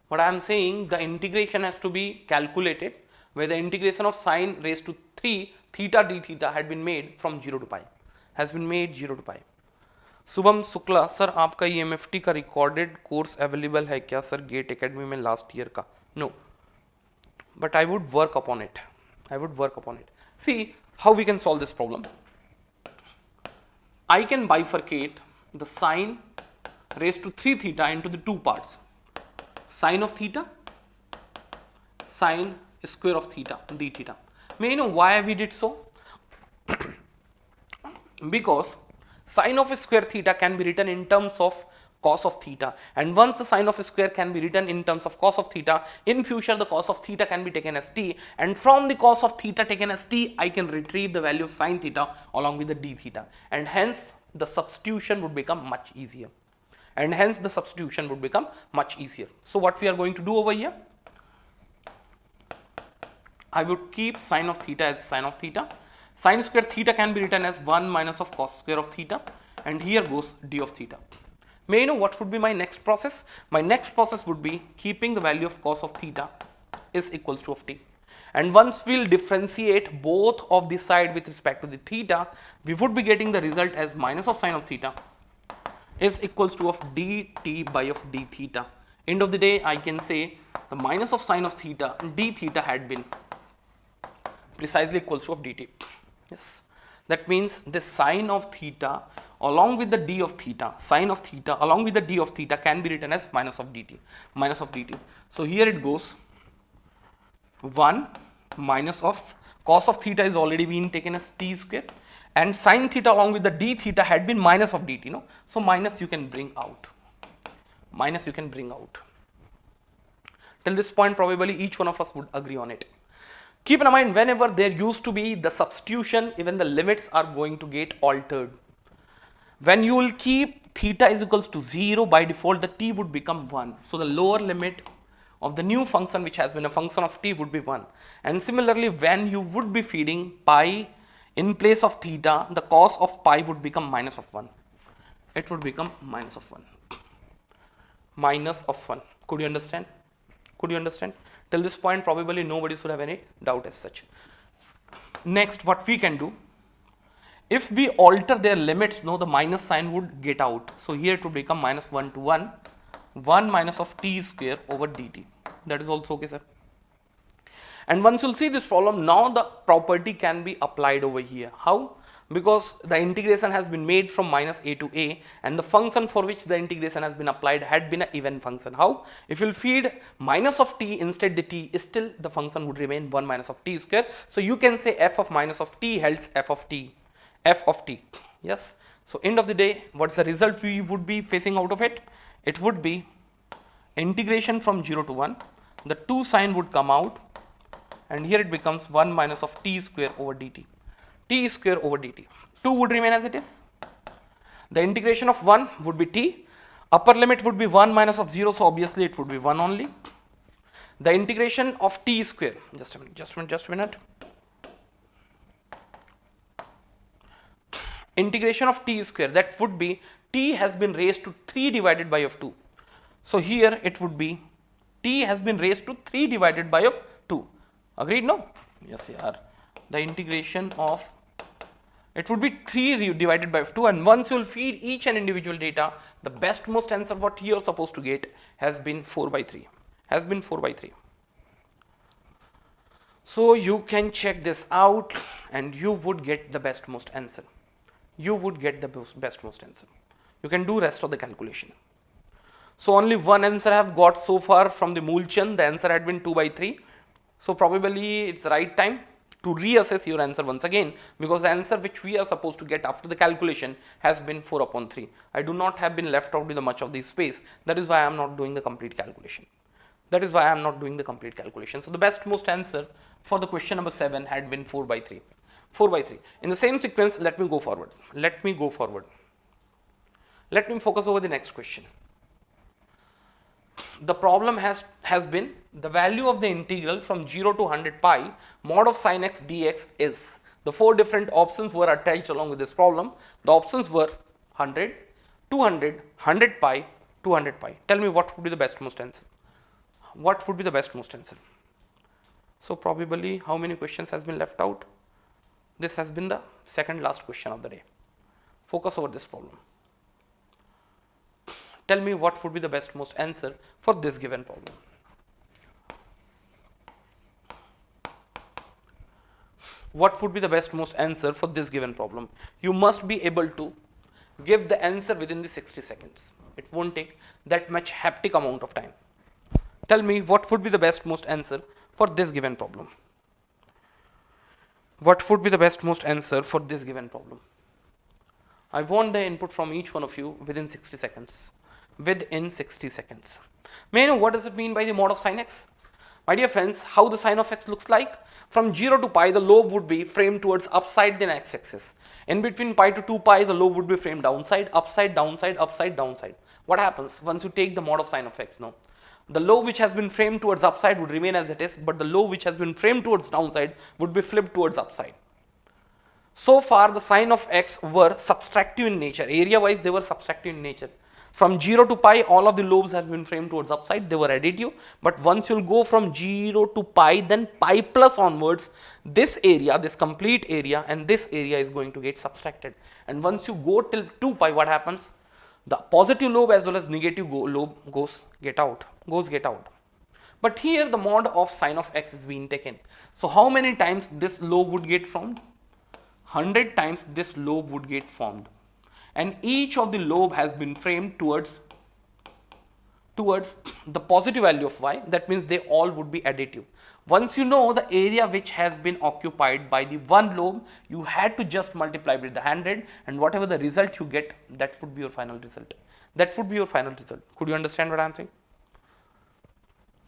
What I am saying, the integration has to be calculated where the integration of sine raised to 3 theta d theta had been made from 0 to pi. Has been made 0 to pi. Shubham Shukla sir, आपका EMFT का recorded course available है क्या sir GATE academy में last year का? No, but I would work upon it. See how we can solve this problem. I can bifurcate the sine raised to 3 theta into the two parts. Sine of theta, sine square of theta d theta. May you know why we did so? Because sine of square theta can be written in terms of cos of theta, and once the sine of square can be written in terms of cos of theta, in future the cos of theta can be taken as t, and from the cos of theta taken as t, I can retrieve the value of sine theta along with the d theta, and hence the substitution would become much easier. So what we are going to do over here, I would keep sine of theta as sine of theta. Sine square theta can be written as 1 minus of cos square of theta, and here goes d of theta. May you know what would be my next process? My next process would be keeping the value of cos of theta is equals to of t. And once we'll differentiate both of the side with respect to the theta, we would be getting the result as minus of sine of theta is equals to of dt by of d theta. End of the day, I can say the minus of sine of theta d theta had been precisely equals to of dt. Yes, that means the sine of theta along with the d of theta, sine of theta along with the d of theta can be written as minus of dt. So here it goes 1 minus of cos of theta is already been taken as t square, and sine theta along with the d theta had been minus of dt. No, so minus you can bring out. Till this point, probably each one of us would agree on it. Keep in mind, whenever there used to be the substitution, even the limits are going to get altered. When you will keep theta is equals to 0, by default the t would become 1. So the lower limit of the new function which has been a function of t would be 1. And similarly, when you would be feeding pi in place of theta, the cos of pi would become minus of 1. It would become minus of 1. Could you understand? Till this point, probably nobody should have any doubt as such. Next, what we can do, if we alter their limits, no, the minus sign would get out. So here it would become minus 1 to 1, 1 minus of t square over dt. That is also okay, sir. And once you'll see this problem, now the property can be applied over here. How? Because the integration has been made from minus a to a, and the function for which the integration has been applied had been an even function. How? If you'll feed minus of t instead the t, still the function would remain 1 minus of t square. So you can say f of minus of t helps f of t. Yes. So end of the day, what's the result we would be facing out of it? It would be integration from 0 to 1. The 2 sign would come out, and here it becomes 1 minus of t square over dt. T square over dt. 2 would remain as it is. The integration of 1 would be t. Upper limit would be 1 minus of 0, so obviously it would be 1 only. The integration of t square, just a minute. Integration of t square, that would be t has been raised to 3 divided by of 2. So here it would be t has been raised to 3 divided by of 2. Agreed? No? Yes, yeah. The integration of It would be 3 divided by 2, and once you will feed each and individual data, the best most answer what you are supposed to get has been 4 by 3. Has been 4 by 3. So you can check this out and you would get the best most answer. You would get the best most answer. You can do rest of the calculation. So only one answer I have got so far from the Moolchand. The answer had been 2 by 3. So probably it's right time to reassess your answer once again, because the answer which we are supposed to get after the calculation has been 4 upon 3. I do not have been left out with much of the space. That is why I am not doing the complete calculation. That is why I am not doing the complete calculation. So the best most answer for the question number 7 had been 4 by 3. 4 by 3. In the same sequence, let me go forward. Let me go forward. Let me focus over the next question. The problem has been the value of the integral from 0 to 100 pi mod of sin x dx is. The 4 different options were attached along with this problem. The options were 100, 200, 100 pi, 200 pi. Tell me what would be the best most answer. What would be the best most answer? So probably how many questions has been left out? This has been the second last question of the day. Focus over this problem. Tell me what would be the best most answer for this given problem. What would be the best most answer for this given problem? You must be able to give the answer within the 60 seconds. It won't take that much hectic amount of time. Tell me what would be the best most answer for this given problem. What would be the best most answer for this given problem? I want the input from each one of you within 60 seconds. Within 60 seconds. May I know what does it mean by the mod of sin x? My dear friends, how the sine of x looks like? From 0 to pi, the lobe would be framed towards upside then x-axis. In between pi to 2 pi, the lobe would be framed downside, upside, downside, upside, downside. What happens once you take the mod of sine of x now? The lobe which has been framed towards upside would remain as it is, but the lobe which has been framed towards downside would be flipped towards upside. So far, the sine of x were subtractive in nature. Area wise, they were subtractive in nature. From 0 to pi, all of the lobes has been framed towards upside. They were additive. But once you'll go from 0 to pi, then pi plus onwards, this area, this complete area and this area is going to get subtracted. And once you go till 2 pi, what happens? The positive lobe as well as negative lobe goes get out. But here the mod of sine of x is being taken. So how many times this lobe would get formed? 100 times this lobe would get formed. And each of the lobe has been framed towards the positive value of y. That means they all would be additive. Once you know the area which has been occupied by the one lobe, you had to just multiply with the 100, and whatever the result you get, that would be your final result. That would be your final result. Could you understand what I am saying?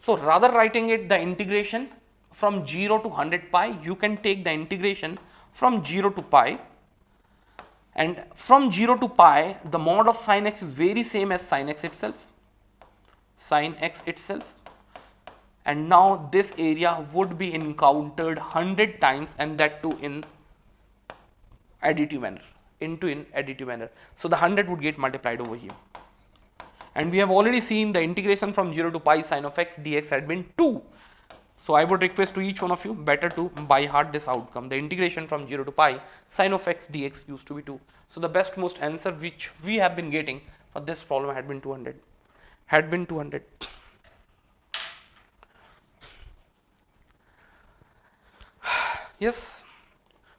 So rather writing it the integration from 0 to 100 pi, you can take the integration from 0 to pi. And from 0 to pi, the mod of sin x is very same as sin x itself. Sin x itself. And now this area would be encountered 100 times, and that too in additive manner. So the 100 would get multiplied over here. And we have already seen the integration from 0 to pi sin of x dx had been 2. So I would request to each one of you better to by heart this outcome. The integration from 0 to pi sin of x dx used to be 2. So the best most answer which we have been getting for this problem had been 200. Yes.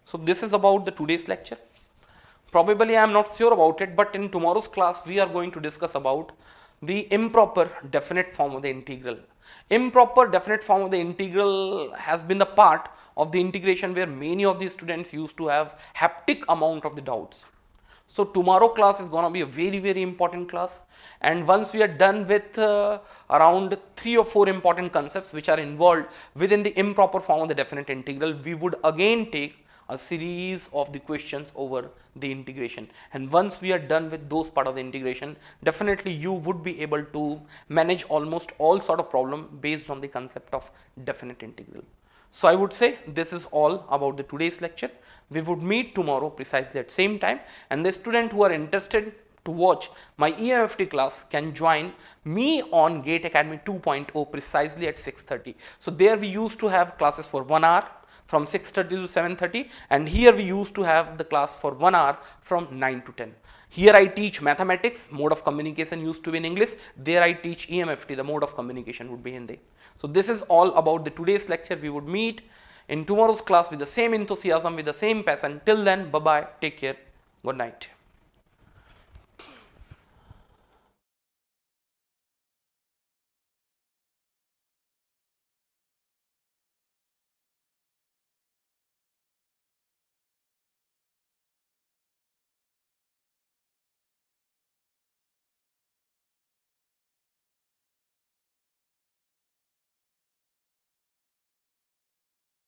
So this is about the today's lecture. Probably I am not sure about it, but in tomorrow's class we are going to discuss about the improper definite form of the integral. Improper definite form of the integral has been the part of the integration where many of the students used to have hectic amount of the doubts. So tomorrow class is going to be a very important class, and once we are done with around 3 or 4 important concepts which are involved within the improper form of the definite integral, we would again take a series of the questions over the integration. And once we are done with those part of the integration, definitely you would be able to manage almost all sort of problem based on the concept of definite integral. So I would say this is all about the today's lecture. We would meet tomorrow precisely at same time, and the student who are interested to watch my EMFT class can join me on Gate Academy 2.0 precisely at 6:30. So there we used to have classes for 1 hour from 6:30 to 7:30, and here we used to have the class for 1 hour from 9 to 10. Here I teach mathematics, mode of communication used to be in English. There I teach EMFT, the mode of communication would be Hindi. So this is all about the today's lecture. We would meet in tomorrow's class with the same enthusiasm, with the same passion. Till then, bye bye, take care, good night.